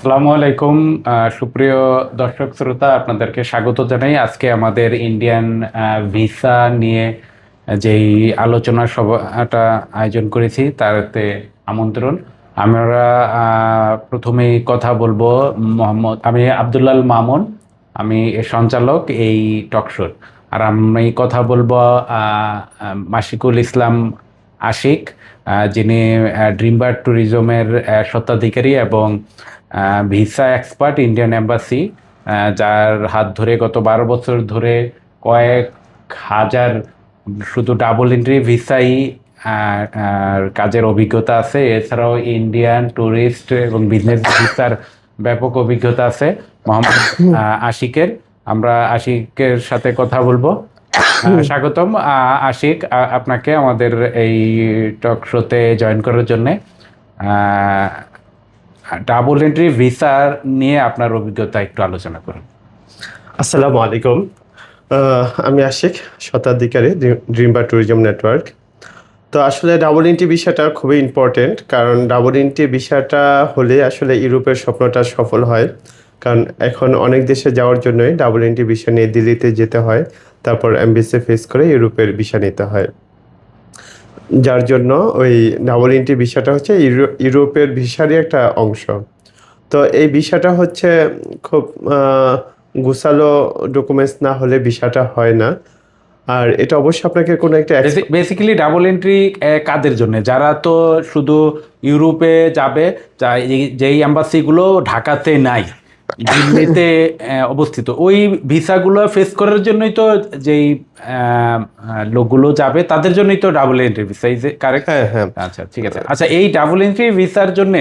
আসসালামু আলাইকুম। সুপ্রিয় দর্শক শ্রোতা, আপনাদেরকে স্বাগত জানাই। আজকে আমাদের ইন্ডিয়ান ভিসা নিয়ে যেই আলোচনা সভাটা আয়োজন করেছি তাতে আমন্ত্রণ। আমরা প্রথমেই কথা বলবো। আমি আব্দুল্লাল মামুন, আমি সঞ্চালক এই টকশোর। আর আমি কথা বলবো মাশিকুল ইসলাম আশিক, যিনি ড্রিমবার্ড ট্যুরিজমের স্বত্বাধিকারী এবং ভিসা এক্সপার্ট ইন্ডিয়ান এম্বাসি, যার হাত ধরে গত 12 বছর ধরে কয়েক হাজার শুধু ডাবল এন্ট্রি ভিসাই কাজের অভিজ্ঞতা আছে। এছাড়াও ইন্ডিয়ান ট্যুরিস্ট এবং বিজনেস ভিসার ব্যাপক অভিজ্ঞতা আছে মোহাম্মদ আশিকের। আমরা আশিকের সাথে কথা বলবো। স্বাগতম আশিক, আপনাকে আমাদের এই টক শোতে জয়েন করার জন্যে। ডাবল এন্ট্রি ভিসা নিয়ে আপনার অভিজ্ঞতা একটু আলোচনা করুন। আসসালামু আলাইকুম। আমি আশিক, স্বত্বাধিকারী ড্রিমবার্ড ট্যুরিজম নেটওয়ার্ক। তো আসলে ডাবল এন্ট্রি ভিসাটা খুবই ইম্পর্টেন্ট, কারণ ডাবল এন্ট্রি ভিসাটা হলে আসলে ইউরোপের স্বপ্নটা সফল হয়। কারণ এখন অনেক দেশে যাওয়ার জন্যই ডাবল এন্ট্রি ভিসা নিয়ে দিল্লিতে যেতে হয়, তারপর এমবিসি ফেস করে ইউরোপের ভিসা নিতে হয়। যার জন্য ওই ডাবল এন্ট্রি ভিসাটা হচ্ছে ইউরোপের ভিসারই একটা অংশ। তো এই ভিসাটা হচ্ছে খুব গুছালো ডকুমেন্টস না হলে ভিসাটা হয় না। আর এটা অবশ্যই আপনাকে কোনো একটা বেসিক্যালি ডাবল এন্ট্রি কাদের জন্য? যারা তো শুধু ইউরোপে যাবে, যেই এম্বাসিগুলো ঢাকাতে নাই, দিল্লিতে অবস্থিত, ওই ভিসাগুলো ফেস করার জন্যই তো যেই লোকগুলো যাবে তাদের জন্যই তো double entry visa. Is correct? হ্যাঁ হ্যাঁ, আচ্ছা, ঠিক আছে। আচ্ছা, এই ডাবল এন্ট্রি ভিসার জন্য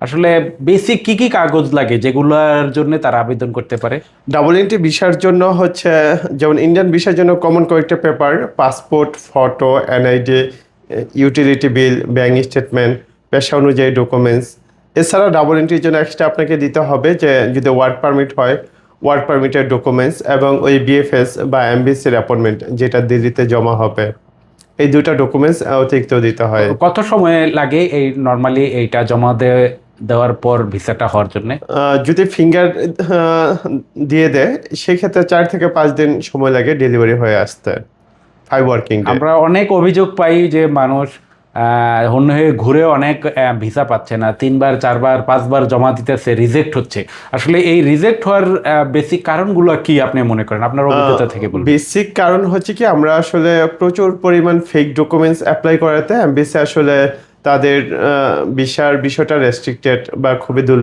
আসলে বেসিক কি কি কাগজ লাগে যেগুলোর জন্য তারা আবেদন করতে পারে? ডাবল এন্ট্রি ভিসার জন্য হচ্ছে যেমন ইন্ডিয়ান ভিসার জন্য কমন কয়েকটা paper: passport, photo, NID, utility bill, bank statement, পেশা অনুযায়ী ডকুমেন্টস। এছাড়া ডাবল এন্ট্রির জন্য এক্সট্রা আপনাকে দিতে হবে যে যদি ওয়ার্ক পারমিট হয়, ওয়ার্ক পারমিটের ডকুমেন্টস এবং ওই বিএফএস বা এমবিসির অ্যাপয়েন্টমেন্ট যেটা দিল্লিতে জমা হবে, এই দুটা ডকুমেন্টস অতিরিক্ত দিতে হয়। কত সময় লাগে এই নর্মালি এইটা জমা দেওয়ার পর ভিসাটা হওয়ার জন্য? যদি ফিঙ্গার দিয়ে দেয় সেক্ষেত্রে 4 থেকে 5 দিন সময় লাগে ডেলিভারি হয়ে আসতে, 5 ওয়ার্কিং ডে। আমরা অনেক অভিযোগ পাই যে মানুষ অন্য হয়ে ঘুরে অনেক ভিসা পাচ্ছে না, 3বার 4বার 5বার জমা দিতেছে, রিজেক্ট হচ্ছে। আসলে এই রিজেক্ট হওয়ার বেসিক কারণগুলো কি আপনি মনে করেন, আপনার অভিজ্ঞতা থেকে বলুন? বেসিক কারণ হচ্ছে কি, আমরা আসলে প্রচুর পরিমাণ ফেক ডকুমেন্টস অ্যাপ্লাই করাতে এমবিসি আসলে তাদের বিষয়টা রেস্ট্রিক্টেড বা খুবই